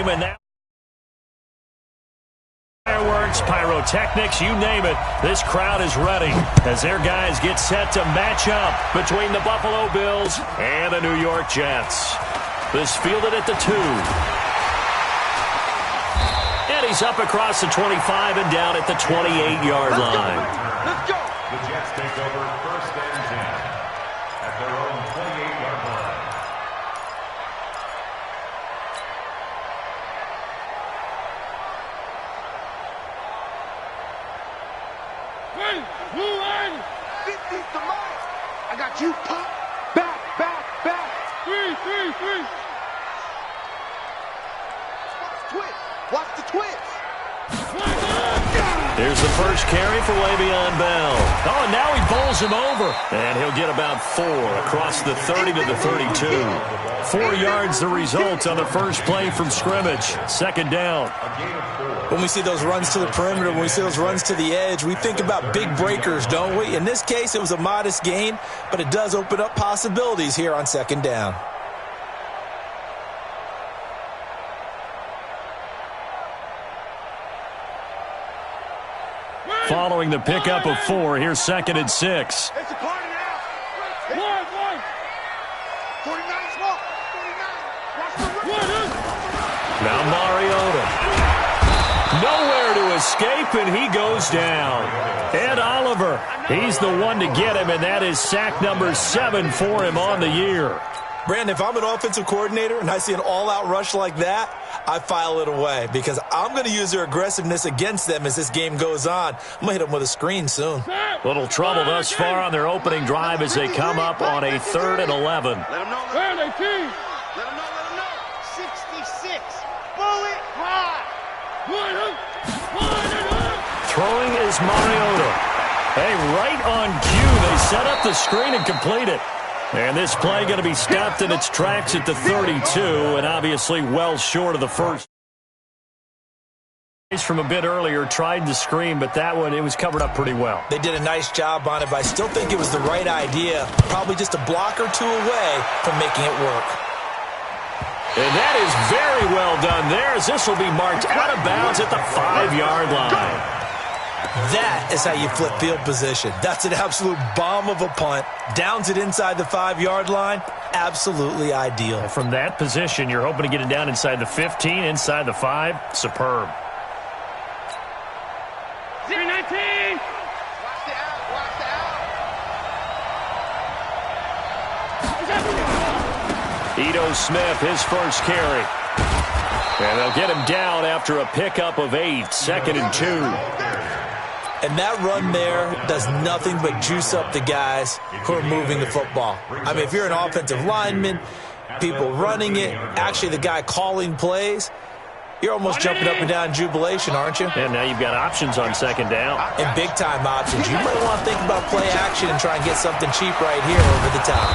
game, and that fireworks, pyrotechnics, you name it, this crowd is ready as their guys get set to match up between the Buffalo Bills and the New York Jets. This fielded at the 2. And he's up across the 25 and down at the 28-yard line. Let's go. The Jets take over 1st and 10 at their own 28-yard line. Blue line. 50's the mark. I got you. Pop. Back. 3. Watch the twist. Here's the first carry for Le'Veon Bell. Oh, and now he bowls him over. And he'll get about 4 across the 30 to the 32. 4 yards the result on the first play from scrimmage. 2nd down. When we see those runs to the perimeter, when we see those runs to the edge, we think about big breakers, don't we? In this case, it was a modest gain, but it does open up possibilities here on 2nd down. Following the pickup of 4, here's 2nd and 6. It's a party now. 1. 49 small. 49. Now Mariota. Nowhere to escape, and he goes down. Ed Oliver, he's the one to get him, and that is sack number 7 for him on the year. Brandon, if I'm an offensive coordinator and I see an all-out rush like that, I file it away because I'm going to use their aggressiveness against them as this game goes on. I'm going to hit them with a screen soon. Little trouble thus far on their opening drive as they come up on a 3rd and 11. Let them know. Let them know. 66. Bullet high. Throwing is Mariota. Hey, right on cue. They set up the screen and complete it. And this play going to be stopped in its tracks at the 32, and obviously well short of the first. From a bit earlier, tried to screen, but that one, it was covered up pretty well. They did a nice job on it, but I still think it was the right idea. Probably just a block or 2 away from making it work. And that is very well done there, as this will be marked out of bounds at the 5-yard line. That is how you flip field position. That's an absolute bomb of a punt. Downs it inside the 5-yard line. Absolutely ideal. From that position, you're hoping to get it down inside the 15, inside the 5. Superb. 0-19. Watch the out. Ito Smith, his first carry. And they'll get him down after a pickup of 8, 2nd and 2. And that run there does nothing but juice up the guys who are moving the football. I mean, if you're an offensive lineman, people running it, actually the guy calling plays, you're almost jumping up and down in jubilation, aren't you? And now you've got options on 2nd down. And big-time options. You might want to think about play action and try and get something cheap right here over the top.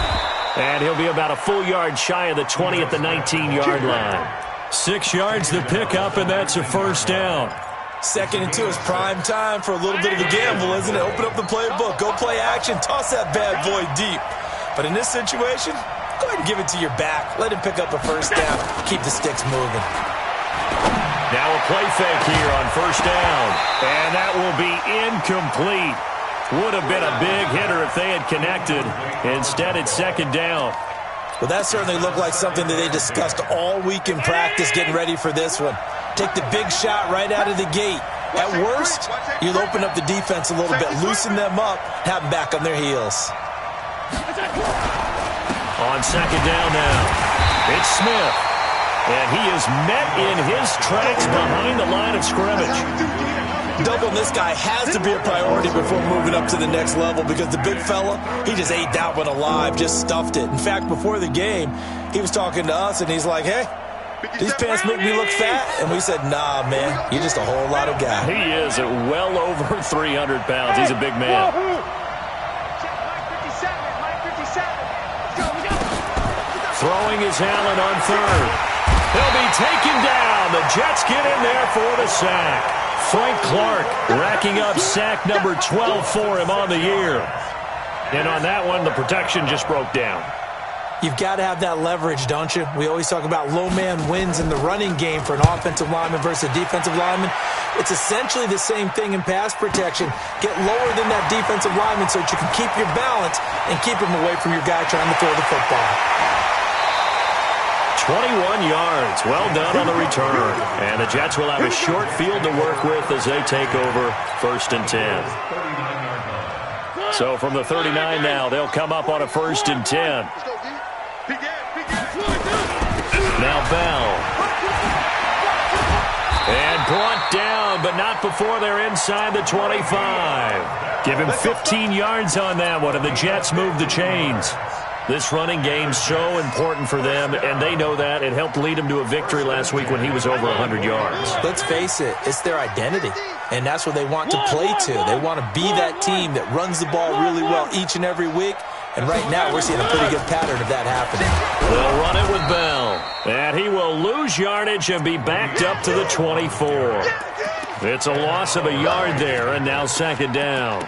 And he'll be about a full yard shy of the 20 at the 19-yard line. 6 yards to pick up, and that's a 1st down. 2nd and 2 is prime time for a little bit of a gamble, isn't it? Open up the playbook, go play action, toss that bad boy deep. But in this situation, go ahead and give it to your back. Let him pick up a 1st down. Keep the sticks moving. Now a play fake here on 1st down. And that will be incomplete. Would have been a big hitter if they had connected. Instead, it's 2nd down. Well, that certainly looked like something that they discussed all week in practice getting ready for this one. Take the big shot right out of the gate. At worst, you'll open up the defense a little bit, loosen them up, have them back on their heels. On 2nd down now, it's Smith. And he is met in his tracks behind the line of scrimmage. Doubling this guy has to be a priority before moving up to the next level because the big fella, he just ate that one alive, just stuffed it. In fact, before the game, he was talking to us, and he's like, hey, these pants make me look fat. And we said, nah, man, you're just a whole lot of guy. He is at well over 300 pounds. He's a big man. Throwing is Allen on 3rd. He'll be taken down. The Jets get in there for the sack. Frank Clark racking up sack number 12 for him on the year. And on that one, the protection just broke down. You've got to have that leverage, don't you? We always talk about low man wins in the running game for an offensive lineman versus a defensive lineman. It's essentially the same thing in pass protection. Get lower than that defensive lineman so that you can keep your balance and keep him away from your guy trying to throw the football. 21 yards. Well done on the return. And the Jets will have a short field to work with as they take over 1st and 10. So from the 39 now, they'll come up on a 1st and 10. Now Bell. And brought down, but not before they're inside the 25. Give him 15 yards on that one, and the Jets move the chains. This running game's so important for them, and they know that. It helped lead them to a victory last week when he was over 100 yards. Let's face it, it's their identity, and that's what they want to play to. They want to be that team that runs the ball really well each and every week, and right now we're seeing a pretty good pattern of that happening. They'll run it with Bell, and he will lose yardage and be backed up to the 24. It's a loss of a yard there, and now 2nd down.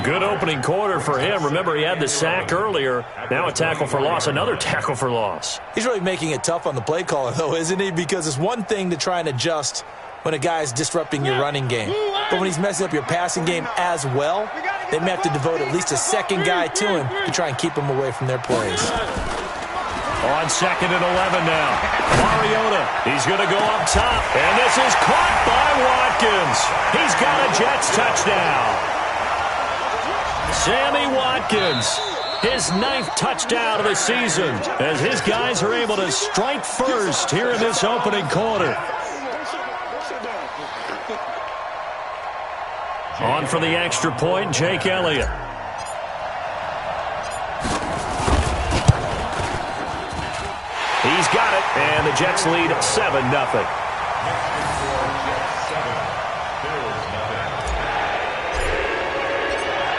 Good opening quarter for him. Remember, he had the sack earlier. Now a tackle for loss, another tackle for loss. He's really making it tough on the play caller, though, isn't he? Because it's one thing to try and adjust when a guy's disrupting your running game. But when he's messing up your passing game as well, they may have to devote at least a second guy to him to try and keep him away from their plays. On 2nd and 11 now. Mariota, he's going to go up top. And this is caught by Watkins. He's got a Jets touchdown. Sammy Watkins, his 9th touchdown of the season, as his guys are able to strike first here in this opening quarter. On for the extra point, Jake Elliott. He's got it, and the Jets lead 7-0.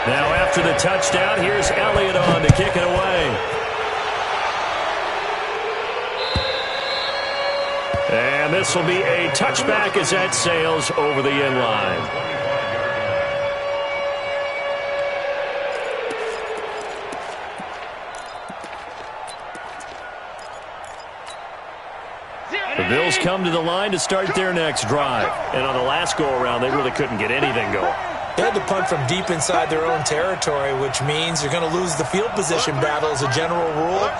Now after the touchdown, here's Elliott on to kick it away. And this will be a touchback as that sails over the end line. The Bills come to the line to start their next drive. And on the last go-around, they really couldn't get anything going. They had to punt from deep inside their own territory, which means you're going to lose the field position battle as a general rule.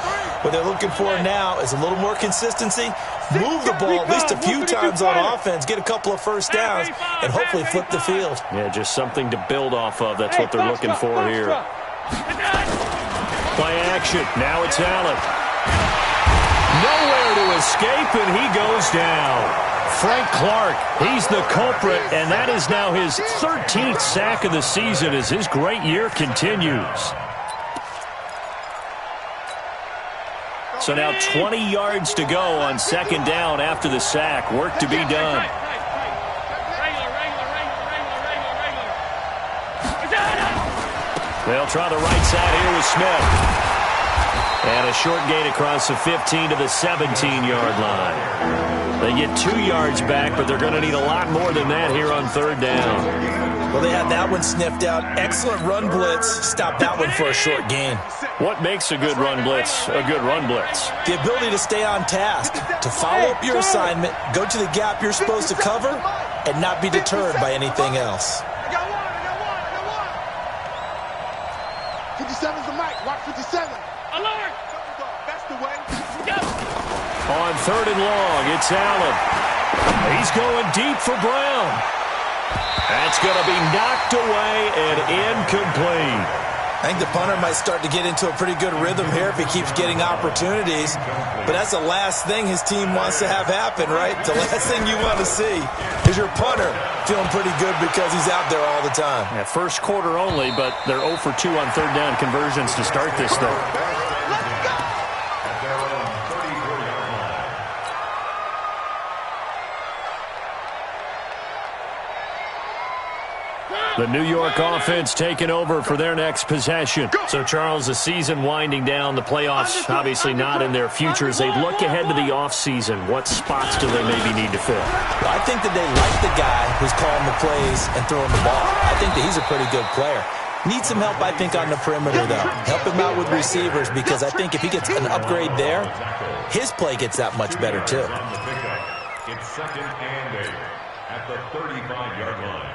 What they're looking for now is a little more consistency, move the ball at least a few times on offense, get a couple of first downs, and hopefully flip the field. Yeah, just something to build off of. That's what they're looking for here. Play action. Now it's Allen. Nowhere to escape, and he goes down. Frank Clark, he's the culprit, and that is now his 13th sack of the season as his great year continues. So now 20 yards to go on 2nd down after the sack. Work to be done. They'll try the right side here with Smith. And a short gain across the 15 to the 17-yard line. They get 2 yards back, but they're going to need a lot more than that here on 3rd down. Well, they had that one sniffed out. Excellent run blitz. Stop that one for a short gain. What makes a good run blitz a good run blitz? The ability to stay on task, to follow up your assignment, go to the gap you're supposed to cover, and not be deterred by anything else. 57's the mic. Watch 57. Alert! That's the way. On 3rd and long, it's Allen. He's going deep for Brown. That's going to be knocked away and incomplete. I think the punter might start to get into a pretty good rhythm here if he keeps getting opportunities. But that's the last thing his team wants to have happen, right? The last thing you want to see is your punter feeling pretty good because he's out there all the time. Yeah, first quarter only, but they're 0 for 2 on 3rd down conversions to start this thing. The New York offense taking over for their next possession. So, Charles, the season winding down, the playoffs obviously not in their future. As they look ahead to the offseason, what spots do they maybe need to fill? Well, I think that they like the guy who's calling the plays and throwing the ball. I think that he's a pretty good player. Needs some help, I think, on the perimeter, though. Help him out with receivers, because I think if he gets an upgrade there, his play gets that much better, too. It's 2nd and 8 at the 35-yard line.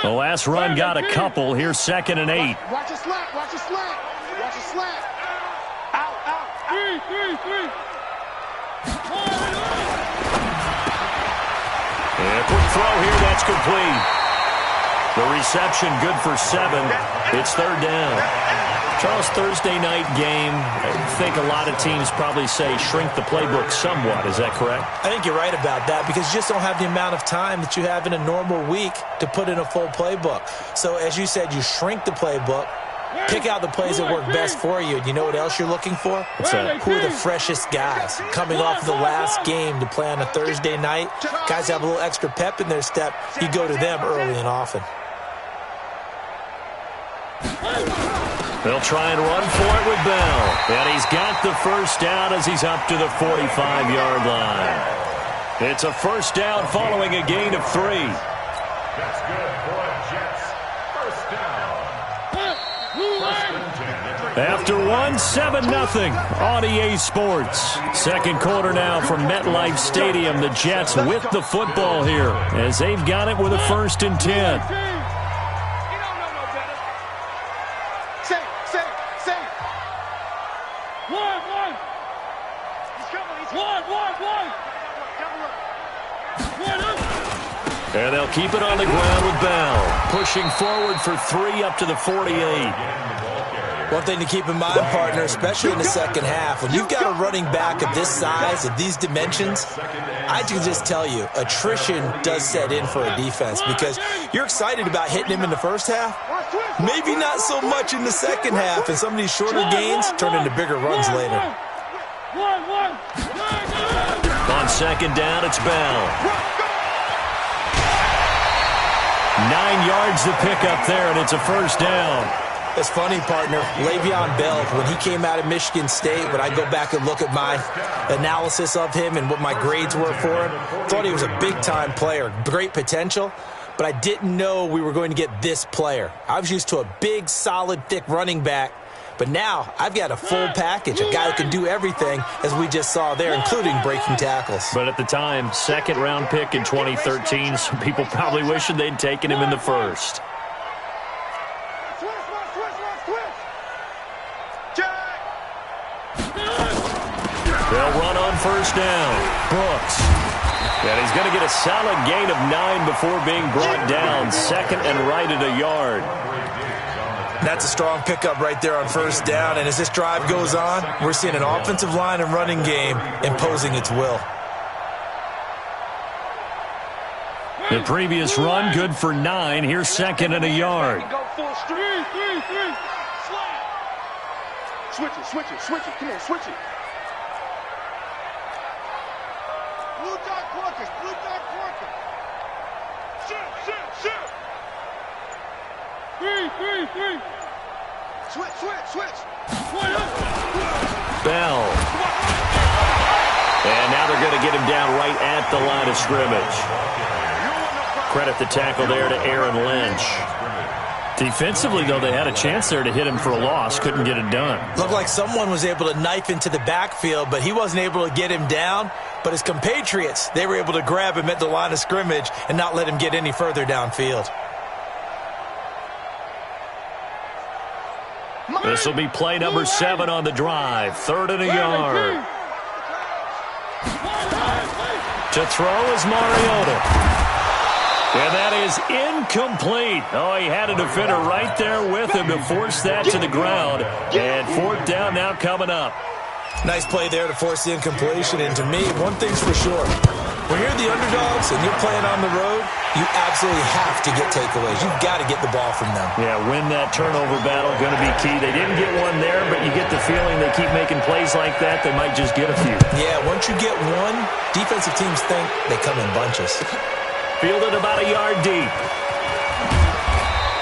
The last run got a couple. Here's 2nd and 8. Watch a slant, watch a slant, watch a slant. Out, out, three. And a quick throw here, that's complete. The reception good for 7. It's 3rd down. Charles, Thursday night game, I think a lot of teams probably say shrink the playbook somewhat. Is that correct? I think you're right about that, because you just don't have the amount of time that you have in a normal week to put in a full playbook. So as you said, you shrink the playbook, pick out the plays that work best for you. And you know what else you're looking for? What's that? Who are the freshest guys? Coming off of the last game to play on a Thursday night, guys have a little extra pep in their step. You go to them early and often. They'll try and run for it with Bell. And he's got the first down as he's up to the 45-yard line. It's a first down following a gain of 3. That's good for Jets. First down. First and 10. After 7-0 on EA Sports. Second quarter now from MetLife Stadium. The Jets with the football here as they've got it with a 1st and 10. And they'll keep it on the ground with Bell. Pushing forward for 3 up to the 48. One thing to keep in mind, partner, especially in the second half, when you've got a running back of this size, of these dimensions, I can just tell you, attrition does set in for a defense, because you're excited about hitting him in the first half. Maybe not so much in the second half, and some of these shorter gains turn into bigger runs later. On 2nd down, it's Bell. 9 yards to pick up there, and it's a first down. It's funny, partner. Le'Veon Bell, when he came out of Michigan State, when I go back and look at my analysis of him and what my grades were for him, thought he was a big-time player, great potential, but I didn't know we were going to get this player. I was used to a big, solid, thick running back, but now I've got a full package, a guy who can do everything, as we just saw there, including breaking tackles. But at the time, 2nd-round pick in 2013, some people probably wishing they'd taken him in the 1st. They'll run on 1st down. Brooks. And he's going to get a solid gain of 9 before being brought down. 2nd and right at a yard. That's a strong pickup right there on 1st down. And as this drive goes on, we're seeing an offensive line and running game imposing its will. The previous run good for 9. Here's 2nd and a yard. Switch it. Come on, switch it. Blue dot Porkers. Shoot. 3. Switch. Bell. And now they're going to get him down right at the line of scrimmage. Credit the tackle there to Aaron Lynch. Defensively, though, they had a chance there to hit him for a loss. Couldn't get it done. Looked like someone was able to knife into the backfield, but he wasn't able to get him down. But his compatriots, they were able to grab him at the line of scrimmage and not let him get any further downfield. This will be play number 7 on the drive. 3rd and a yard. To throw is Mariota. And that is incomplete. Oh, he had a defender right there with him to force that to the ground. And 4th down now coming up. Nice play there to force the incompletion. And to me, one thing's for sure. When you're the underdogs and you're playing on the road, you absolutely have to get takeaways. You've got to get the ball from them. Yeah, win that turnover battle, going to be key. They didn't get one there, but you get the feeling they keep making plays like that, they might just get a few. Yeah, once you get one, defensive teams think they come in bunches. Fielded about a yard deep.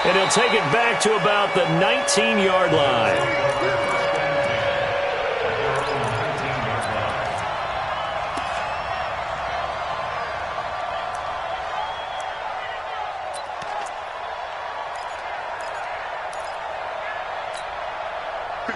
And he'll take it back to about the 19-yard line.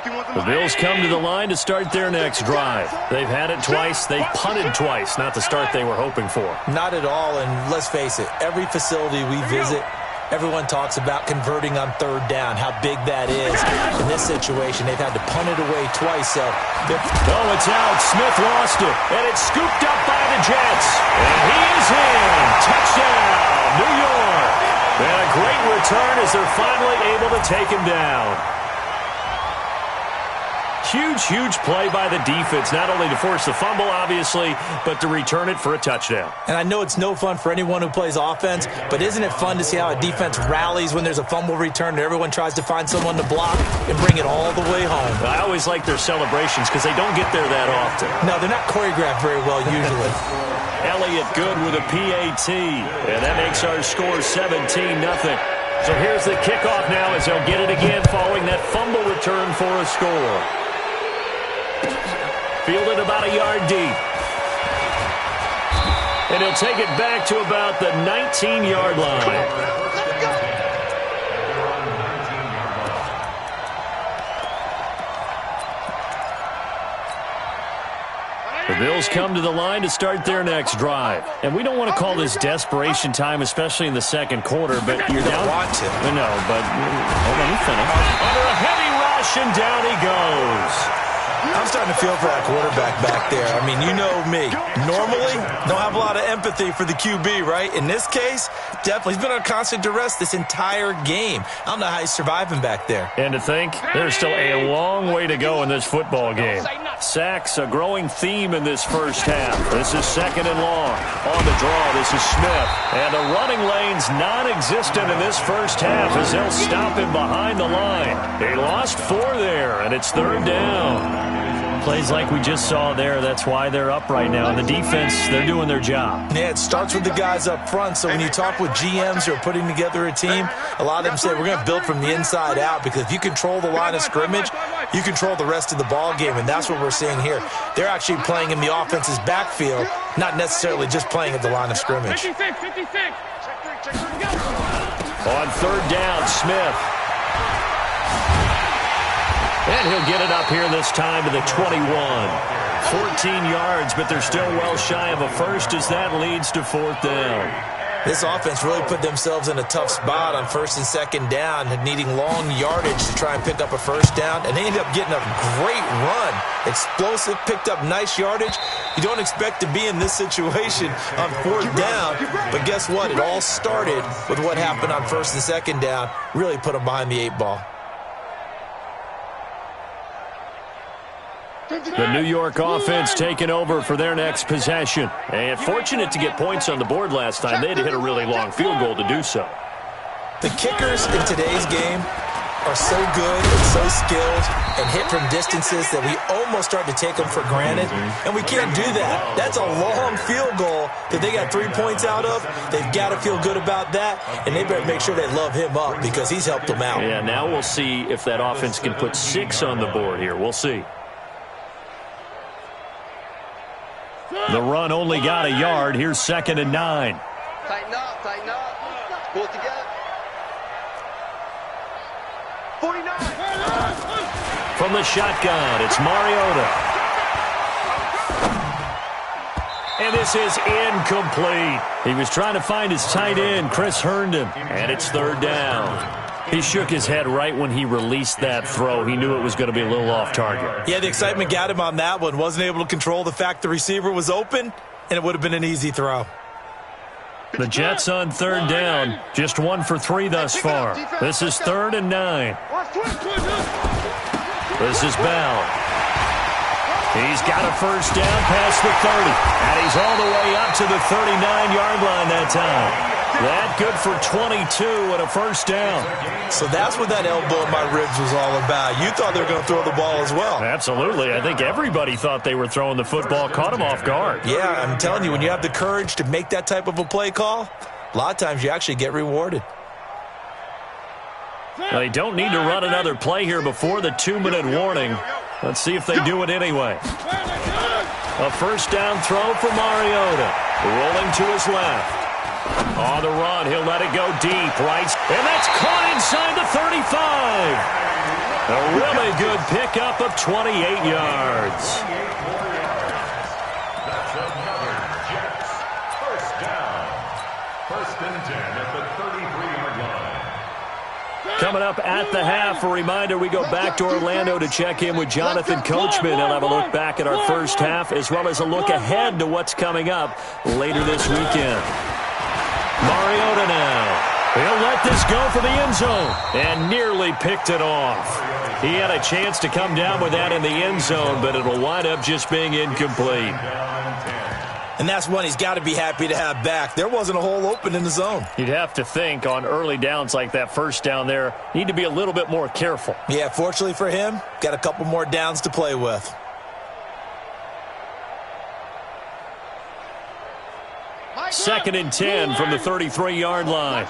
The Bills come to the line to start their next drive. They've had it twice. They've punted twice. Not the start they were hoping for. Not at all, and let's face it, every facility we visit, everyone talks about converting on third down, how big that is. In this situation, they've had to punt it away twice. So oh, it's out. Smith lost it, and it's scooped up by the Jets. And he is in. Touchdown, New York. And a great return as they're finally able to take him down. Huge play by the defense, not only to force the fumble, obviously, but to return it for a touchdown. And I know it's no fun for anyone who plays offense, but isn't it fun to see how a defense rallies when there's a fumble return and everyone tries to find someone to block and bring it all the way home? I always like their celebrations because they don't get there that often. No, they're not choreographed very well usually. Elliott good with a PAT, and that makes our score 17-0. So here's the kickoff now as they'll get it again following that fumble return for a score. Fielded about a yard deep. And he'll take it back to about the 19-yard line. The Bills come to the line to start their next drive. And we don't want to call this desperation time, especially in the second quarter, but you're down. No, but hold on, let me finish. Under a heavy rush, and down he goes. I'm starting to feel for that quarterback back there. I mean, you know me. Normally, don't have a lot of empathy for the QB, right? In this case, definitely. He's been on constant duress this entire game. I don't know how he's surviving back there. And to think, there's still a long way to go in this football game. Sacks, a growing theme in this first half. This is second and long. On the draw, this is Smith. And the running lane's non-existent in this first half as they'll stop him behind the line. They lost 4 there, and it's third down. Plays like we just saw there, that's why they're up right now. And the defense, they're doing their job. Yeah, it starts with the guys up front. So when you talk with GMs who are putting together a team, a lot of them say we're going to build from the inside out, because if you control the line of scrimmage, you control the rest of the ball game, and that's what we're seeing here. They're actually playing in the offense's backfield, not necessarily just playing at the line of scrimmage. 56. On third down, Smith. And he'll get it up here this time to the 21. 14 yards, but they're still well shy of a first as that leads to fourth down. This offense really put themselves in a tough spot on first and second down, needing long yardage to try and pick up a first down, and they ended up getting a great run. Explosive, picked up nice yardage. You don't expect to be in this situation on fourth down, but guess what? It all started with what happened on first and second down. Really put them behind the 8 ball. The New York offense taking over for their next possession. And fortunate to get points on the board last time. They had to hit a really long field goal to do so. The kickers in today's game are so good and so skilled and hit from distances that we almost start to take them for granted. And we can't do that. That's a long field goal that they got 3 points out of. They've got to feel good about that, and they better make sure they love him up because he's helped them out. Yeah, now we'll see if that offense can put 6 on the board here. We'll see. The run only got a yard. Here's second and 9. Tighten up. Pull it together. 49. From the shotgun, it's Mariota. And this is incomplete. He was trying to find his tight end, Chris Herndon, and it's third down. He shook his head right when he released that throw. He knew it was going to be a little off target. Yeah, the excitement got him on that one. Wasn't able to control the fact the receiver was open, and it would have been an easy throw. The Jets on third down. Just 1 for 3 thus far. This is third and 9. This is Bell. He's got a first down past the 30. And he's all the way up to the 39-yard line that time. That good for 22 and a first down. So that's what that elbow in my ribs was all about. You thought they were going to throw the ball as well. Absolutely. I think everybody thought they were throwing the football, caught him off guard. Yeah, I'm telling you, when you have the courage to make that type of a play call, a lot of times you actually get rewarded. They don't need to run another play here before the 2-minute warning. Let's see if they do it anyway. A first down throw for Mariota. Rolling to his left. On the run, he'll let it go deep, right? And that's caught inside the 35. A really good pickup of 28 yards. That's another Jets first down. 1st and 10 at the 33-yard line. Coming up at the half, a reminder, we go back to Orlando to check in with Jonathan Coachman. He'll have a look back at our first half as well as a look ahead to what's coming up later this weekend. Mariota now. He'll let this go for the end zone and nearly picked it off. He had a chance to come down with that in the end zone, but it'll wind up just being incomplete. And that's one he's got to be happy to have back. There wasn't a hole open in the zone. You'd have to think on early downs like that first down there, need to be a little bit more careful. Yeah, fortunately for him, got a couple more downs to play with. Second and 10 from the 33-yard line.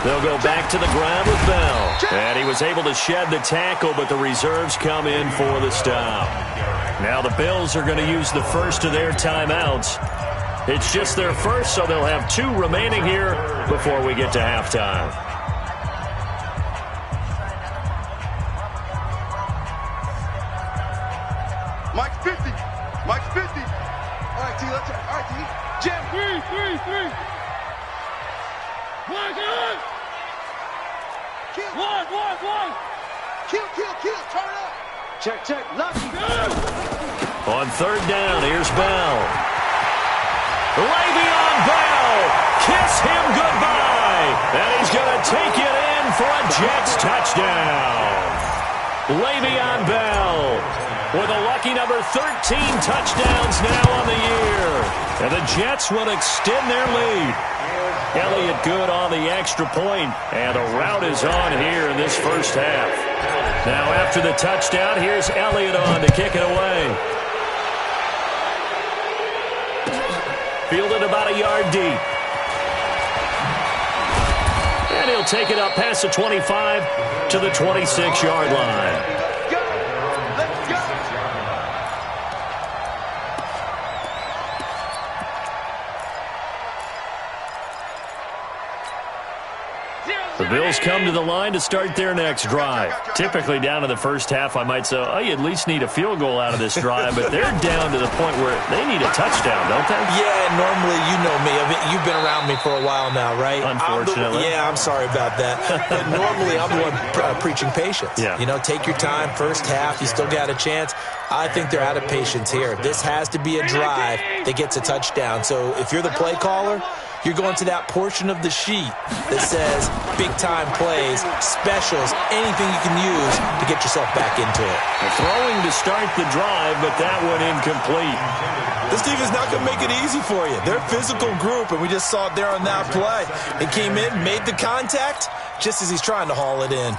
They'll go back to the ground with Bell. And he was able to shed the tackle, but the reserves come in for the stop. Now the Bills are going to use the first of their timeouts. It's just their first, so they'll have 2 remaining here before we get to halftime. Mike's 50. Mike's 50. All right, T. Let's. All right, T. Jam. 3. One. Kill. One. Kill. Turn up. Check. Lucky. On third down, here's Bell. Le'Veon Bell. Kiss him goodbye. And he's going to take it in for a Jets touchdown. Le'Veon Bell with a lucky number 13 touchdowns now on the year. And the Jets will extend their lead. Elliott good on the extra point, and a rout is on here in this first half. Now after the touchdown, here's Elliott on to kick it away. Fielded about a yard deep. And he'll take it up past the 25 to the 26-yard line. The Bills come to the line to start their next drive. Typically down in the first half, I might say, oh, you at least need a field goal out of this drive, but they're down to the point where they need a touchdown, don't they? Yeah, normally, you know me. I mean, you've been around me for a while now, right? Unfortunately. I'm sorry about that. But normally, I'm the one preaching patience. Yeah. You know, take your time. First half, you still got a chance. I think they're out of patience here. This has to be a drive that gets a touchdown. So if you're the play caller, you're going to that portion of the sheet that says big-time plays, specials, anything you can use to get yourself back into it. Throwing to start the drive, but that one incomplete. This team is not going to make it easy for you. They're a physical group, and we just saw it there on that play. It came in, made the contact, just as he's trying to haul it in.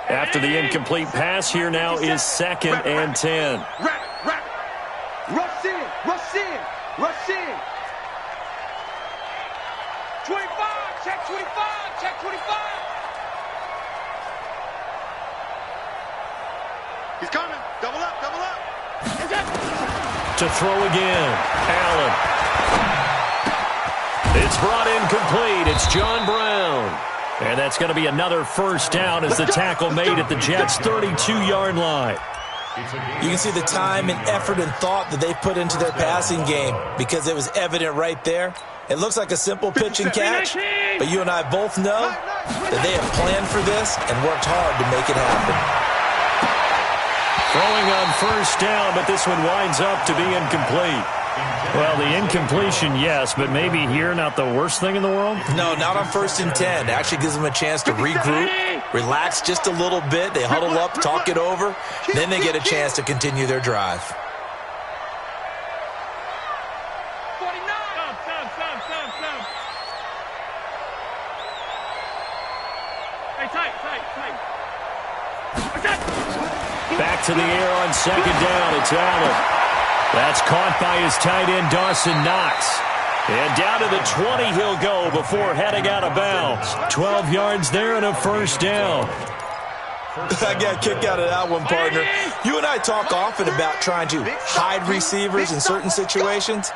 After the incomplete pass, here now is 2nd and 10. Rush in. 25. Check 25. He's coming. Double up. To throw again. Allen. It's brought in complete. It's John Brown. And that's going to be another first down as the tackle made at the Jets' 32-yard line. You can see the time and effort and thought that they put into their passing game because it was evident right there. It looks like a simple pitch and catch, but you and I both know that they have planned for this and worked hard to make it happen. Throwing on first down, but this one winds up to be incomplete. Well, the incompletion, yes, but maybe here not the worst thing in the world? No, not on 1st and 10. It actually gives them a chance to regroup, relax just a little bit. They huddle up, talk it over. Then they get a chance to continue their drive. 49. Hey, tight. Back to the air on 2nd down. It's Allen. That's caught by his tight end, Dawson Knox. And down to the 20 he'll go before heading out of bounds. 12 yards there and a first down. I got a kick out of that one, partner. You and I talk often about trying to hide receivers in certain situations.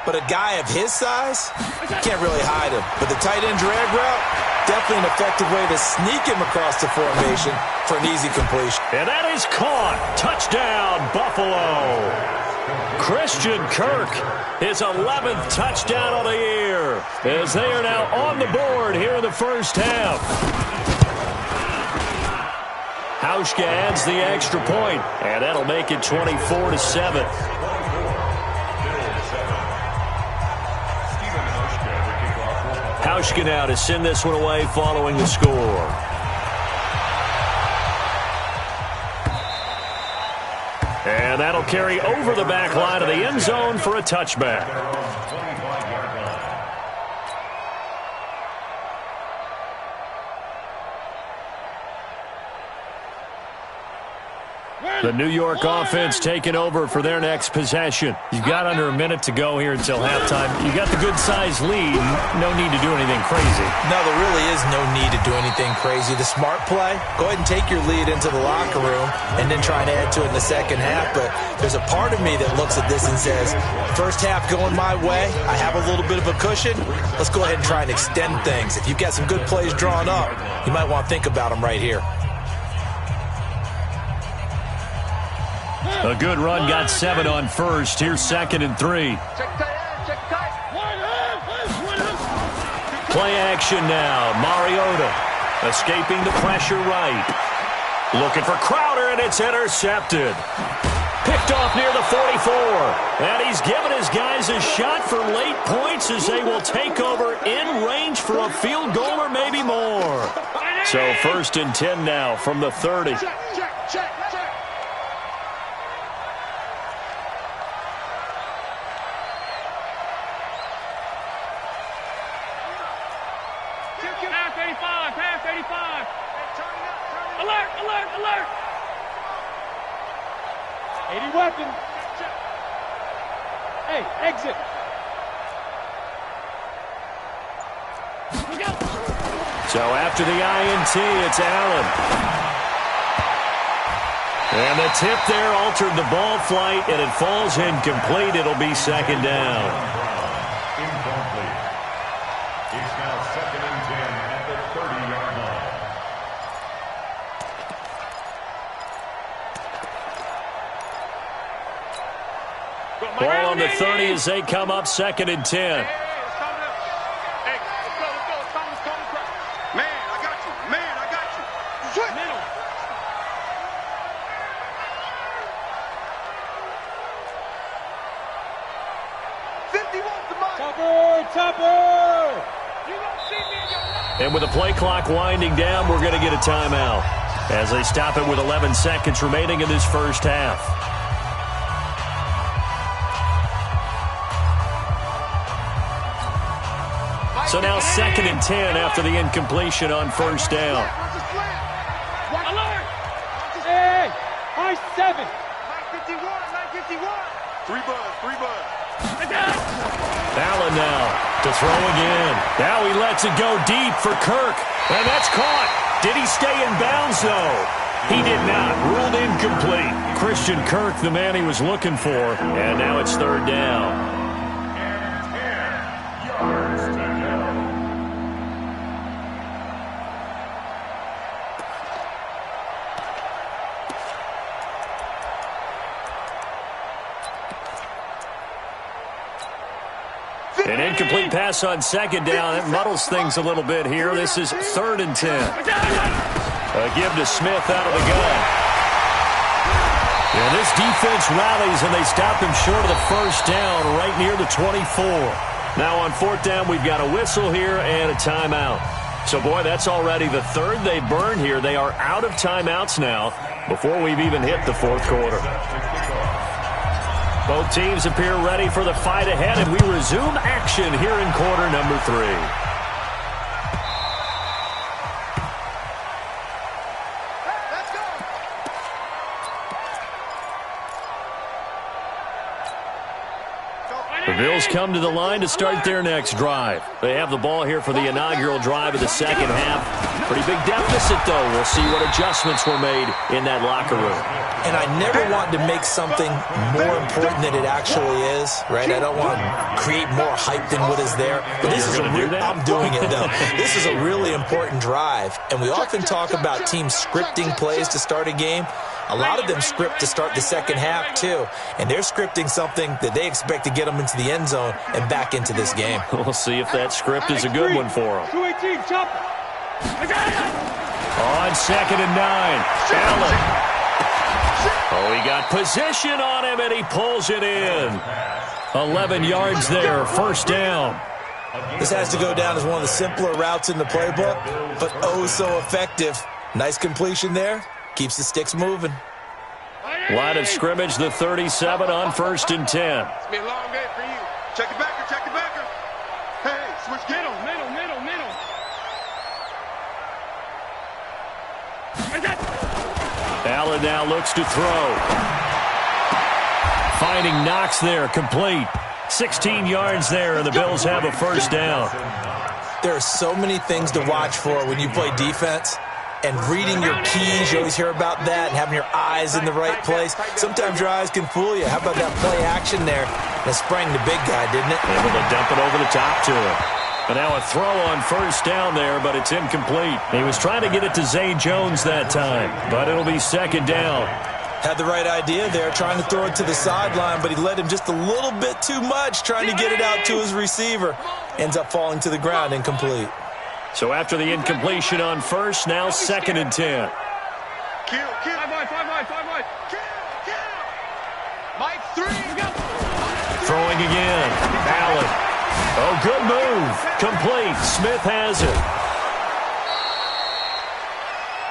but a guy of his size, you can't really hide him. But the tight end drag route, definitely an effective way to sneak him across the formation for an easy completion. And that is caught. Touchdown, Buffalo. Christian Kirk, his 11th touchdown of the year, as they are now on the board here in the first half. Hauschka adds the extra point, and that'll make it 24-7. Hauschka now to send this one away following the score. And that'll carry over the back line of the end zone for a touchback. The New York offense taking over for their next possession. You've got under a minute to go here until halftime. You got the good-sized lead. No need to do anything crazy. No, there really is no need to do anything crazy. The smart play, go ahead and take your lead into the locker room and then try and add to it in the second half. But there's a part of me that looks at this and says, first half going my way, I have a little bit of a cushion. Let's go ahead and try and extend things. If you've got some good plays drawn up, you might want to think about them right here. A good run got 7 on first. Here's 2nd and 3. Play action now. Mariota escaping the pressure right. Looking for Crowder, and it's intercepted. Picked off near the 44. And he's given his guys a shot for late points as they will take over in range for a field goal or maybe more. So 1st and 10 now from the 30. Alert! 80 weapon. Hey, exit. So after the INT, it's Allen. And the tip there altered the ball flight, and it falls incomplete. It'll be 2nd down. Incomplete. It's now 2nd and 10 at the 30-yard line. Ball on the 30 as they come up 2nd and 10. Man, I got you. Middle. Tupper! And with the play clock winding down, we're going to get a timeout as they stop it with 11 seconds remaining in this first half. So now 2nd and 10 after the incompletion on 1st down. Alert! Hey! High 7! 951! 3 buzz! Allen now to throw again. Now he lets it go deep for Kirk. And that's caught. Did he stay in bounds, though? He did not. Ruled incomplete. Christian Kirk, the man he was looking for. And now it's 3rd down. An incomplete pass on 2nd down. It muddles things a little bit here. This is 3rd and 10. A give to Smith out of the gun. And this defense rallies, and they stop him short of the 1st down right near the 24. Now on 4th down, we've got a whistle here and a timeout. So, boy, that's already the 3rd they burned here. They are out of timeouts now before we've even hit the 4th quarter. Both teams appear ready for the fight ahead, and we resume action here in quarter number 3. Let's go! The Bills come to the line to start their next drive. They have the ball here for the inaugural drive of the 2nd half. Pretty big deficit, though. We'll see what adjustments were made in that locker room. And I never want to make something more important than it actually is, right? I don't want to create more hype than what is there. But this is I'm doing it, though. This is a really important drive. And we often talk about teams scripting plays to start a game. A lot of them script to start the second half, too. And they're scripting something that they expect to get them into the end zone and back into this game. We'll see if that script is a good one for them. 218, chop. On 2nd and 9, Allen. Oh, he got position on him, and he pulls it in. 11 yards there, first down. This has to go down as one of the simpler routes in the playbook, but oh so effective. Nice completion there. Keeps the sticks moving. Line of scrimmage, the 37 on 1st and 10. It's been a long day for you. Check it backer, check it backer. Hey, switch, get him. Middle. Allen now looks to throw. Finding Knox there, complete. 16 yards there, and the Bills have a first down. There are so many things to watch for when you play defense. And reading your keys, you always hear about that, and having your eyes in the right place. Sometimes your eyes can fool you. How about that play action there? And it sprang the big guy, didn't it? Able to dump it over the top to him. And now a throw on first down there, but it's incomplete. He was trying to get it to Zay Jones that time, but it'll be 2nd down. Had the right idea there, trying to throw it to the sideline, but he led him just a little bit too much, trying to get it out to his receiver. Ends up falling to the ground, incomplete. So after the incompletion on first, now 2nd and 10. Kill. 5 wide. Kill. Mike, 3, go. Throwing again. Allen. Oh, good move. Complete. Smith has it.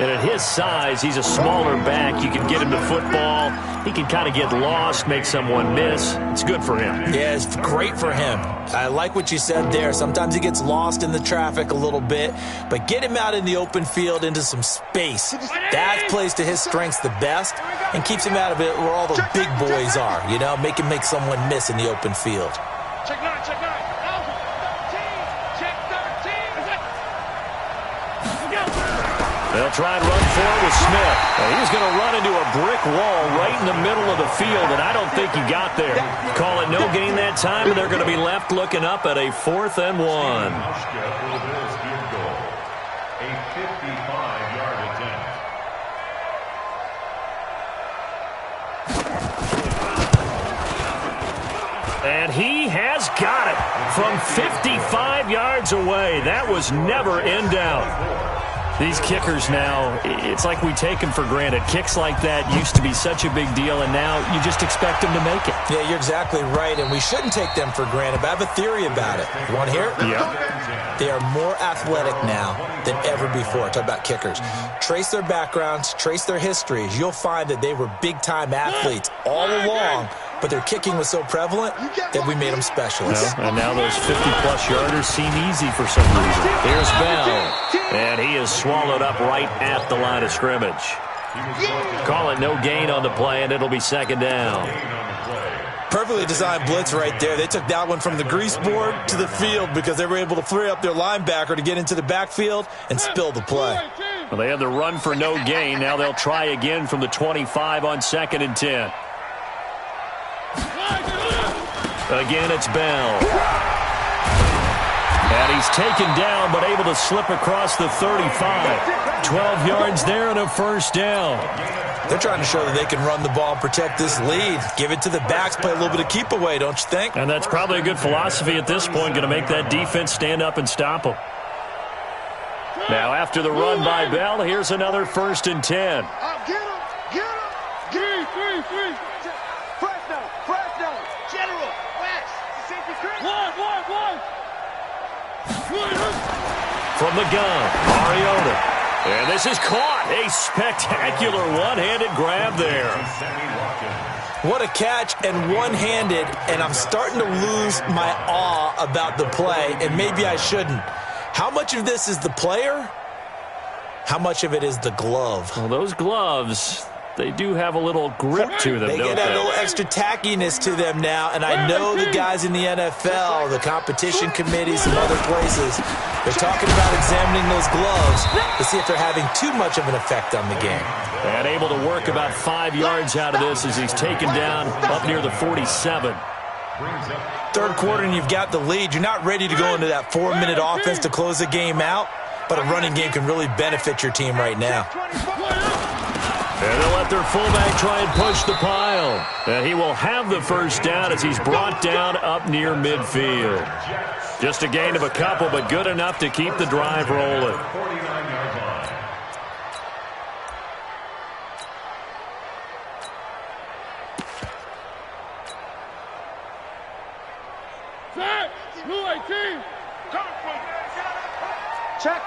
And at his size, he's a smaller back. You can get him the football. He can kind of get lost, make someone miss. It's good for him. Yeah, it's great for him. I like what you said there. Sometimes he gets lost in the traffic a little bit, but get him out in the open field into some space. That plays to his strengths the best and keeps him out of it where all the big boys are, you know, make someone miss in the open field. Check 9. Out. 13. Check 13. They'll try and run forward with Smith. And he's going to run into a brick wall right in the middle of the field, and I don't think he got there. Call it no gain that time, and they're going to be left looking up at a 4th and 1. A 55-yard attempt. And he has got it from 55 yards away. That was never in doubt. These kickers now, it's like we take them for granted. Kicks like that used to be such a big deal, and now you just expect them to make it. Yeah, you're exactly right, and we shouldn't take them for granted, but I have a theory about it. You want to hear it? Yeah. They are more athletic now than ever before. Talk about kickers. Trace their backgrounds, trace their histories. You'll find that they were big-time athletes all along, but their kicking was so prevalent that we made them specialists. And now those 50-plus yarders seem easy for some reason. Here's Bell, and he is swallowed up right at the line of scrimmage. Call it no gain on the play, and it'll be 2nd down. Perfectly designed blitz right there. They took that one from the grease board to the field because they were able to free up their linebacker to get into the backfield and spill the play. Well, they had the run for no gain. Now they'll try again from the 25 on 2nd and 10. Again, it's Bell. And he's taken down, but able to slip across the 35. 12 yards there and a first down. They're trying to show that they can run the ball and protect this lead. Give it to the backs, play a little bit of keep away, don't you think? And that's probably a good philosophy at this point, going to make that defense stand up and stop them. Now, after the run by Bell, here's another 1st and 10. Get him. Three. Fresno. General. West. Safety creek. One. From the gun, Mariota. And this is caught. A spectacular one-handed grab there. What a catch and one-handed, and I'm starting to lose my awe about the play, and maybe I shouldn't. How much of this is the player? How much of it is the glove? Well, those gloves, they do have a little grip to them, They get that little extra tackiness to them now, and I know the guys in the NFL, the competition committee, some other places, they're talking about examining those gloves to see if they're having too much of an effect on the game. And able to work about 5 yards out of this as he's taken down up near the 47. Third quarter and you've got the lead. You're not ready to go into that 4-minute offense to close the game out, but a running game can really benefit your team right now. And they'll let their fullback try and push the pile. And he will have the first down as he's brought down up near midfield. Just a gain of a couple, but good enough to keep the drive rolling. Check.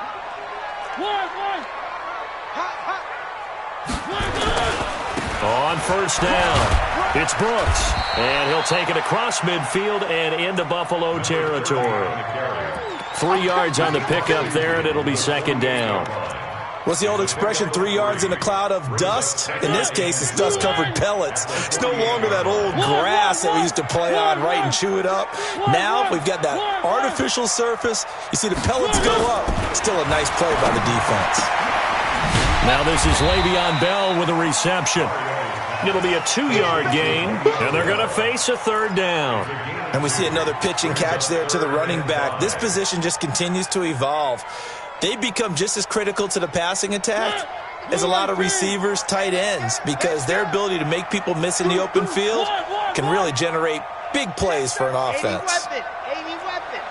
On first down, it's Brooks. And he'll take it across midfield and into Buffalo territory. 3 yards on the pickup there, and it'll be second down. What's the old expression, 3 yards in a cloud of dust? In this case, it's dust-covered pellets. It's no longer that old grass that we used to play on, right, and chew it up. Now we've got that artificial surface. You see the pellets go up. Still a nice play by the defense. Now this is Le'Veon Bell with a reception. It'll be a 2-yard gain, and they're going to face a third down. And we see another pitch and catch there to the running back. This position just continues to evolve. They become just as critical to the passing attack as a lot of receivers, tight ends, because their ability to make people miss in the open field can really generate big plays for an offense. 80 weapon.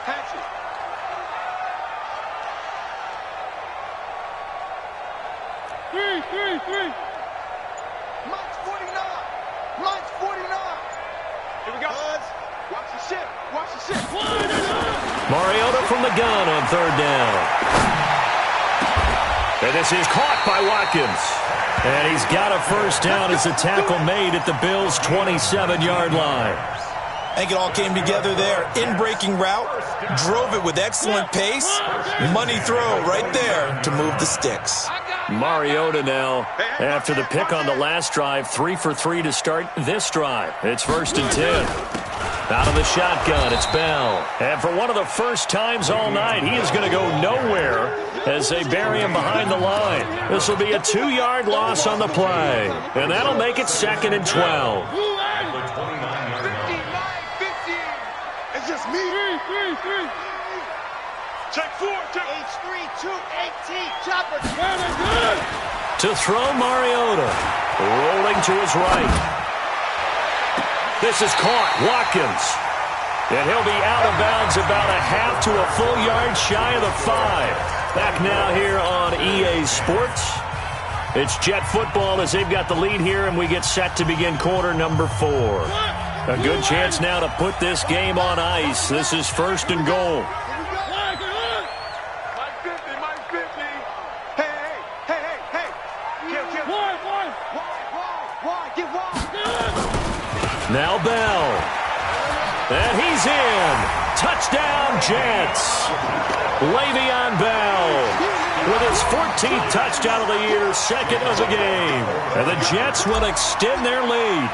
Catch it. Three. Mike's 49. Mike's 49. Here we go. Watch the ship. Watch the ship. Mariota from the gun on third down. And this is caught by Watkins. And he's got a first down as the tackle made at the Bills' 27-yard line. I think it all came together there. In-breaking route, drove it with excellent pace. Money throw right there to move the sticks. Mariota now, after the pick on the last drive, 3 for 3 to start this drive. It's 1st and 10. Out of the shotgun, it's Bell. And for one of the first times all night, he is going to go nowhere as they bury him behind the line. This will be a 2-yard loss on the play. And that'll make it 2nd and 12. 59, 50. It's just me. Check 4. H3, 218. Chopper. To throw Mariota. Rolling to his right. This is caught. Watkins. And he'll be out of bounds about a half to a full yard shy of the 5. Back now here on EA Sports. It's Jet football as they've got the lead here, and we get set to begin quarter number 4. A good chance now to put this game on ice. This is 1st and goal. Now Bell. And he's in. Touchdown, Jets. Le'Veon Bell with his 14th touchdown of the year, 2nd of the game. And the Jets will extend their lead.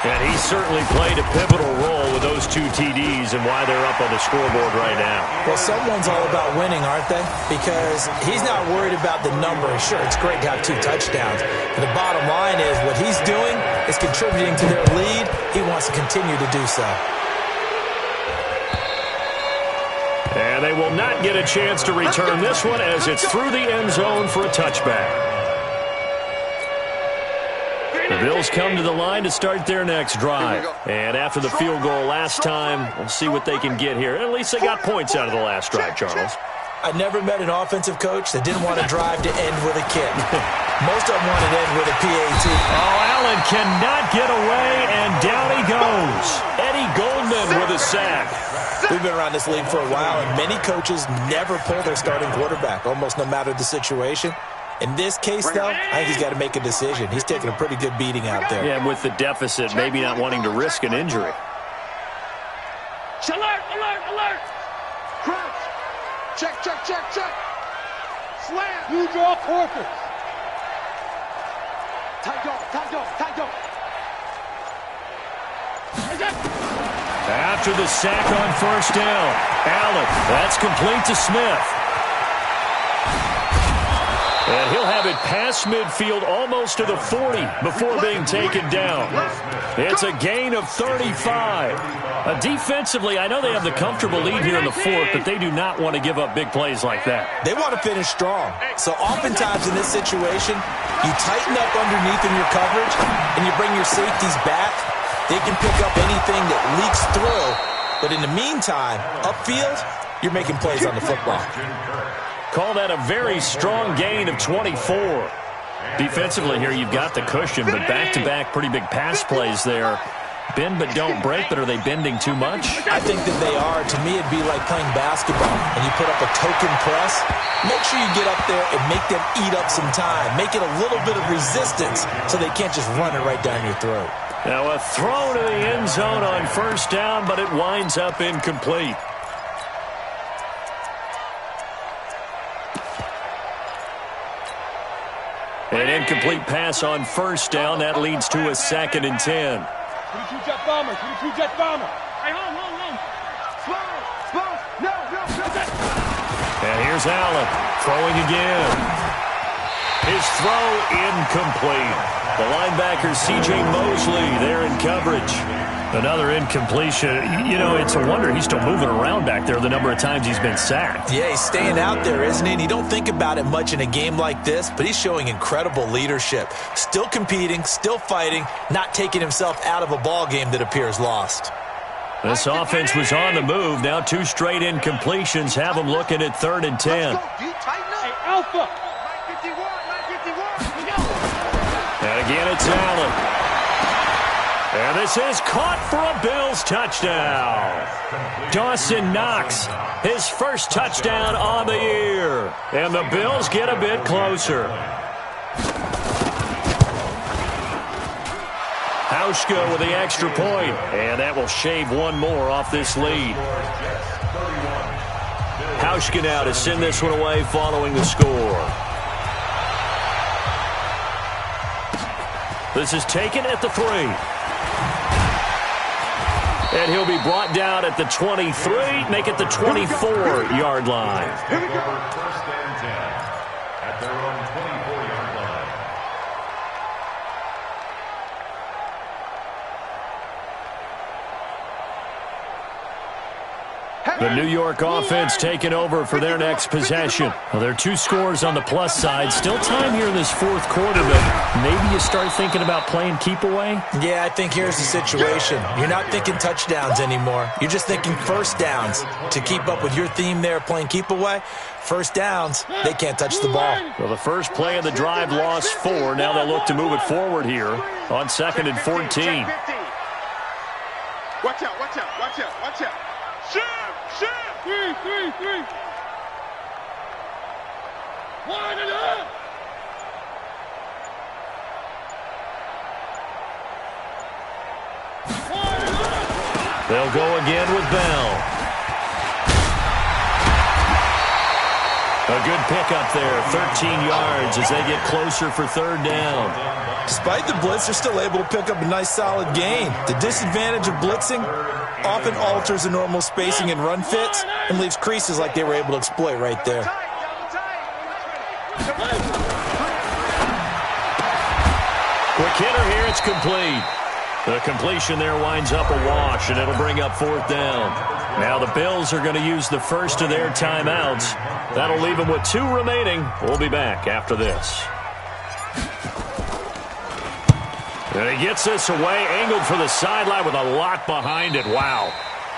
And he certainly played a pivotal role with those 2 TDs and why they're up on the scoreboard right now. Well, someone's all about winning, aren't they? Because he's not worried about the number. Sure, it's great to have 2 touchdowns. But the bottom line is what he's doing is contributing to their lead. He wants to continue to do so. And they will not get a chance to return this one as it's through the end zone for a touchback. The Bills come to the line to start their next drive. And after the field goal last time, we'll see what they can get here. At least they got points out of the last drive, Charles. I never met an offensive coach that didn't want to drive to end with a kick. Most of them want to end with a PAT. Oh, Allen cannot get away, and down he goes. Eddie Goldman with a sack. We've been around this league for a while, and many coaches never pull their starting quarterback, almost no matter the situation. In this case, though, I think he's got to make a decision. He's taking a pretty good beating out there. Yeah, and with the deficit, maybe not wanting to risk an injury. Alert! Crouch! Check! Slam! You draw corpus! After the sack on first down, Allen, that's complete to Smith. And he'll have it past midfield almost to the 40 before being taken down. It's a gain of 35. Defensively, I know they have the comfortable lead here in the fourth, but they do not want to give up big plays like that. They want to finish strong. So oftentimes in this situation, you tighten up underneath in your coverage, and you bring your safeties back. They can pick up anything that leaks through. But in the meantime, upfield, you're making plays on the football. Call that a very strong gain of 24. Defensively here, you've got the cushion, but back-to-back pretty big pass plays there. Bend but don't break, but are they bending too much? I think that they are. To me, it'd be like playing basketball, and you put up a token press. Make sure you get up there and make them eat up some time. Make it a little bit of resistance so they can't just run it right down your throat. Now a throw to the end zone on first down, but it winds up incomplete. An incomplete pass on first down. That leads to a 2nd and 10. Jet bomber. Hey, home. Slow. No. And here's Allen throwing again. His throw incomplete. The linebacker C.J. Mosley there in coverage. Another incompletion. You know, it's a wonder he's still moving around back there the number of times he's been sacked. Yeah, he's staying out there, isn't he? And you don't think about it much in a game like this, but he's showing incredible leadership. Still competing, still fighting, not taking himself out of a ball game that appears lost. This offense was on the move. Now 2 straight incompletions have them looking at 3rd and 10. Hey, Alpha. And again, it's Allen. And this is caught for a Bills touchdown. Dawson Knox, his first touchdown on the year. And the Bills get a bit closer. Hauschka with the extra point. And that will shave one more off this lead. Hauschka now to send this one away following the score. This is taken at the 3. And he'll be brought down at the 23, make it the 24-yard line. Here we go. 1st and 10 at their own 24-yard line. The New York offense taking over for their next possession. Well, there are 2 scores on the plus side. Still time here in this fourth quarter, but maybe you start thinking about playing keep away? Yeah, I think here's the situation. You're not thinking touchdowns anymore. You're just thinking first downs. To keep up with your theme there, playing keep away, first downs, they can't touch the ball. Well, the first play of the drive lost 4. Now they'll look to move it forward here on 2nd and 14. Watch out. Shift. 3. Line it up. They'll go again with Bell. A good pickup there, 13 yards as they get closer for 3rd down. Despite the blitz, they're still able to pick up a nice solid gain. The disadvantage of blitzing often alters the normal spacing and run fits and leaves creases like they were able to exploit right there. Quick hitter here, it's complete. The completion there winds up a wash, and it'll bring up 4th down. Now the Bills are going to use the first of their timeouts. That'll leave them with 2 remaining. We'll be back after this. And he gets this away, angled for the sideline with a lot behind it. Wow.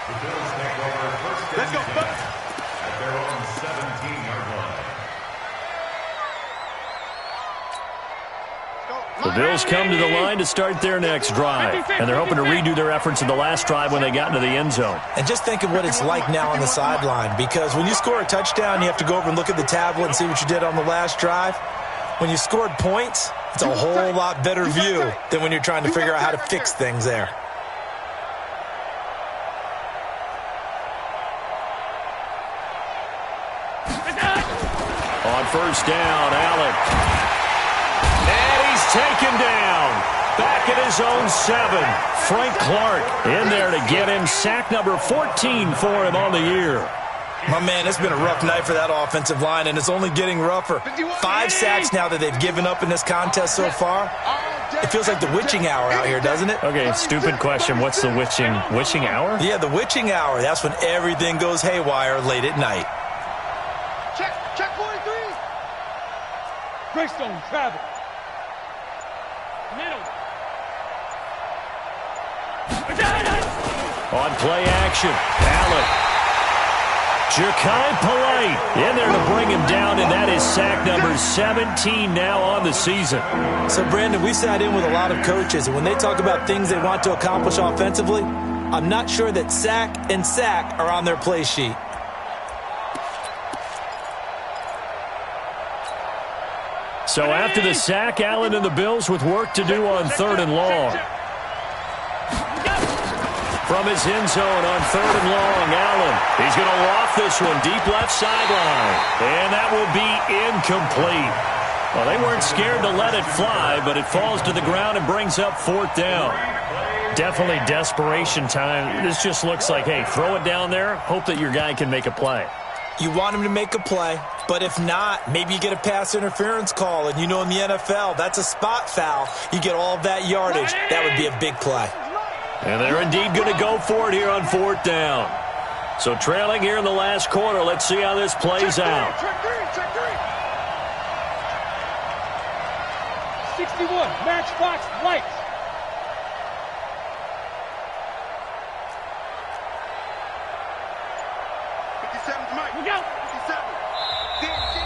The Bills take over 1st and 10 at their own 17-yard line. The Bills come to the line to start their next drive. And they're hoping to redo their efforts in the last drive when they got into the end zone. And just think of what it's like now on the sideline, because when you score a touchdown, you have to go over and look at the tablet and see what you did on the last drive. When you scored points, it's a whole lot better view than when you're trying to figure out how to fix things there. On first down, Allen. And he's taken down. Back at his own 7. Frank Clark in there to get him sack number 14 for him on the year. My man, it's been a rough night for that offensive line, and it's only getting rougher. 5 sacks now that they've given up in this contest so far. It feels like the witching hour out here, doesn't it? Okay, stupid question. What's the witching hour? Yeah, the witching hour. That's when everything goes haywire late at night. Check 43. Greystone, travel. Middle. On play action, Allen. Ja'Kai Polite in there to bring him down, and that is sack number 17 now on the season. So, Brandon, we sat in with a lot of coaches, and when they talk about things they want to accomplish offensively, I'm not sure that sack and sack are on their play sheet. So after the sack, Allen and the Bills with work to do on 3rd and long. From his end zone on 3rd and long, Allen. He's going to loft this one deep left sideline. And that will be incomplete. Well, they weren't scared to let it fly, but it falls to the ground and brings up 4th down. Definitely desperation time. This just looks like, hey, throw it down there, hope that your guy can make a play. You want him to make a play, but if not, maybe you get a pass interference call, and you know in the NFL, that's a spot foul. You get all of that yardage. That would be a big play. And they're indeed going to go for it here on 4th down. So trailing here in the last quarter, let's see how this plays out. Check three. 61, matchbox lights.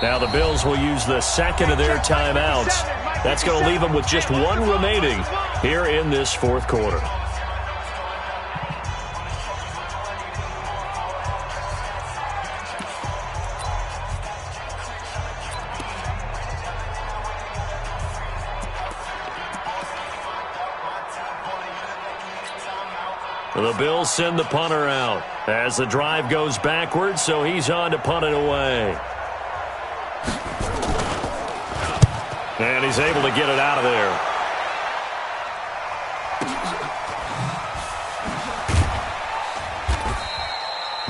Now the Bills will use the second of their timeouts. That's going to leave them with just 1 remaining here in this 4th quarter. The Bills send the punter out as the drive goes backwards, so he's on to punt it away. And he's able to get it out of there.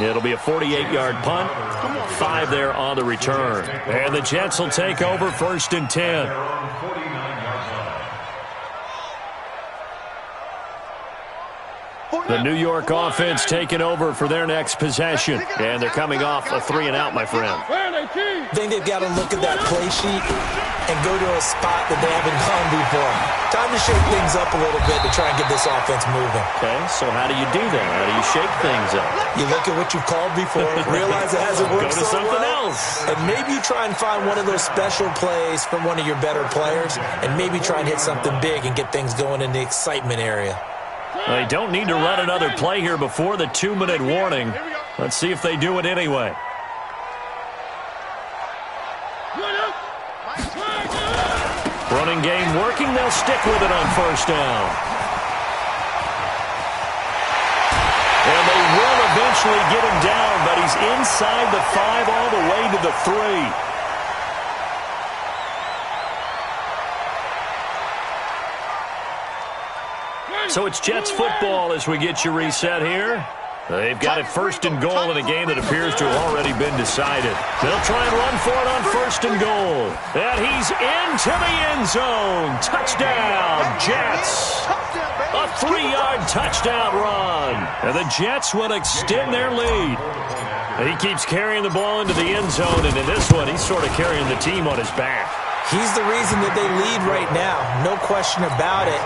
It'll be a 48-yard punt, 5 there on the return. And the Jets will take over 1st and 10. The New York offense taking over for their next possession. And they're coming off a 3-and-out, my friend. I think they've got to look at that play sheet and go to a spot that they haven't gone before. Time to shake things up a little bit to try and get this offense moving. Okay, so how do you do that? How do you shake things up? You look at what you've called before, realize it hasn't worked Go to so something well, else. and maybe you try and find one of those special plays from one of your better players, and maybe try and hit something big and get things going in the excitement area. They don't need to run another play here before the 2-minute warning. Let's see if they do it anyway. Running game working. They'll stick with it on 1st down. And they will eventually get him down, but he's inside the 5 all the way to the 3. So it's Jets football as we get you reset here. They've got it 1st and goal in a game that appears to have already been decided. They'll try and run for it on 1st and goal. And he's into the end zone. Touchdown, Jets. A 3-yard touchdown run. And the Jets will extend their lead. He keeps carrying the ball into the end zone, and in this one, he's sort of carrying the team on his back. He's the reason that they lead right now, no question about it.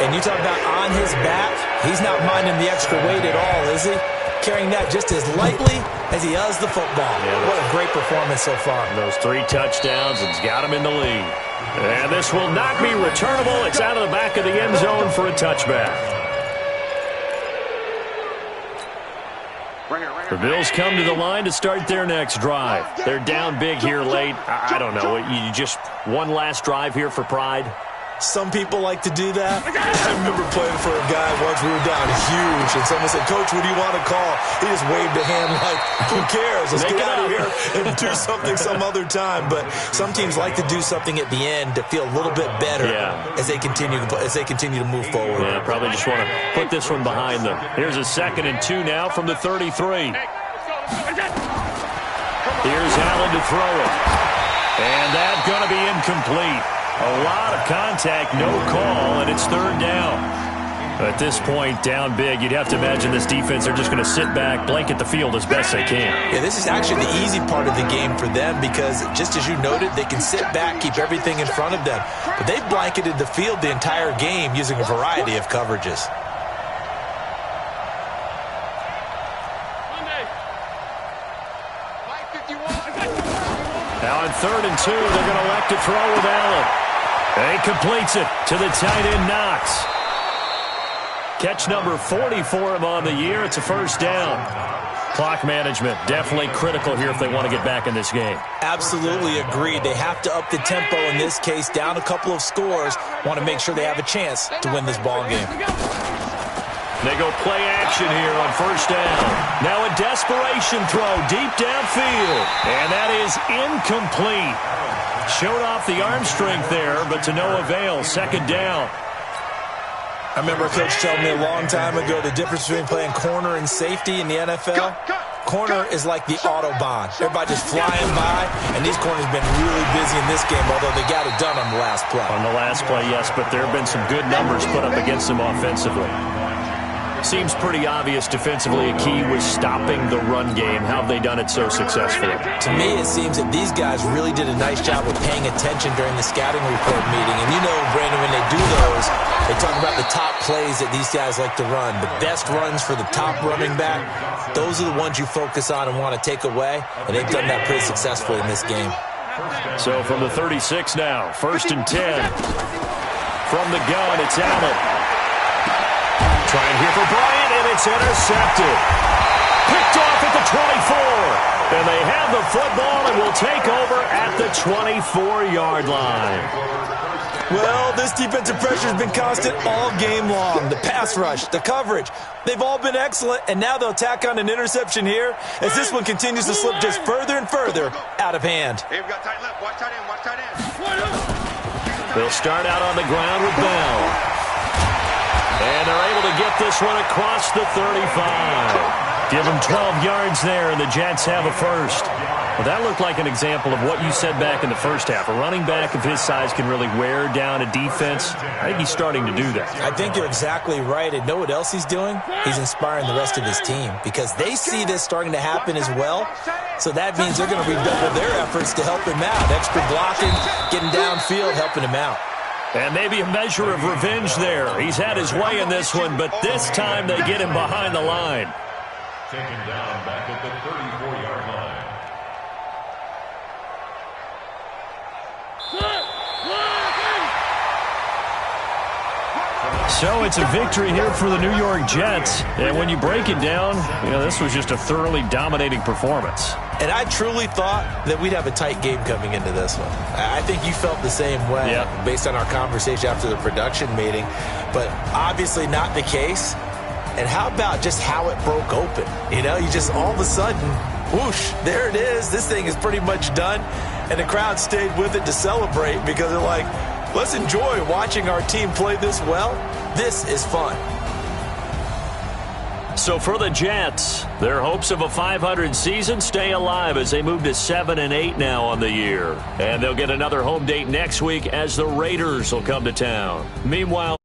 And you talk about on his back, he's not minding the extra weight at all, is he? Carrying that just as lightly as he does the football. Yeah, what a great performance so far. Those 3 touchdowns, it's got him in the lead. And this will not be returnable. It's out of the back of the end zone for a touchback. The Bills come to the line to start their next drive. They're down big here late. I don't know. You just one last drive here for pride? Some people like to do that. I remember playing for a guy once. We were down huge, and someone said, "Coach, what do you want to call?" He just waved a hand like, "Who cares? Let's get out of here and do something some other time." But some teams like to do something at the end to feel a little bit better as they continue to move forward. Yeah, probably just want to put this one behind them. Here's a 2nd and 2 now from the 33. Here's Allen to throw it. And that's going to be incomplete. A lot of contact, no call, and it's 3rd down. At this point, down big, you'd have to imagine this defense, they're just going to sit back, blanket the field as best they can. Yeah, this is actually the easy part of the game for them because, just as you noted, they can sit back, keep everything in front of them. But they've blanketed the field the entire game using a variety of coverages. Now on 3rd and 2, they're going to elect to throw with Allen. And he completes it to the tight end, Knox. Catch number 40 for him on the year. It's a 1st down. Clock management definitely critical here if they want to get back in this game. Absolutely agreed. They have to up the tempo in this case, down a couple of scores. Want to make sure they have a chance to win this ball game. They go play action here on 1st down. Now a desperation throw deep downfield. And that is incomplete. Showed off the arm strength there, but to no avail. 2nd down. I remember a coach telling me a long time ago the difference between playing corner and safety in the NFL. Corner is like the Autobahn. Everybody just flying by, and these corners have been really busy in this game, although they got it done on the last play. On the last play, yes, but there have been some good numbers put up against them offensively. Seems pretty obvious defensively a key was stopping the run game. How have they done it so successfully? To me, it seems that these guys really did a nice job of paying attention during the scouting report meeting. And you know, Brandon, when they do those, they talk about the top plays that these guys like to run. The best runs for the top running back, those are the ones you focus on and want to take away. And they've done that pretty successfully in this game. So from the 36 now, 1st and 10. From the gun, it's Allen. Trying here for Bryant, and it's intercepted. Picked off at the 24. And they have the football and will take over at the 24-yard line. Well, this defensive pressure has been constant all game long. The pass rush, the coverage, they've all been excellent, and now they'll tack on an interception here as this one continues to slip just further and further out of hand. Hey, we got tight left. Watch tight end. Watch tight end. They'll start out on the ground with Bell. And they're able to get this one across the 35. Give them 12 yards there, and the Jets have a 1st. Well, that looked like an example of what you said back in the 1st half. A running back of his size can really wear down a defense. I think he's starting to do that. I think you're exactly right. And know what else he's doing? He's inspiring the rest of his team because they see this starting to happen as well. So that means they're going to redouble their efforts to help him out. Extra blocking, getting downfield, helping him out. And maybe a measure of revenge there. He's had his way in this one, but this time they get him behind the line. Taken down back at the 34-yard line. So it's a victory here for the New York Jets. And when you break it down, you know, this was just a thoroughly dominating performance. And I truly thought that we'd have a tight game coming into this one. I think you felt the same way based on our conversation after the production meeting. But obviously not the case. And how about just how it broke open? You know, you just all of a sudden, whoosh, there it is. This thing is pretty much done. And the crowd stayed with it to celebrate because they're like, let's enjoy watching our team play this well. This is fun. So for the Jets, their hopes of a 500 season stay alive as they move to 7-8 now on the year. And they'll get another home date next week as the Raiders will come to town. Meanwhile,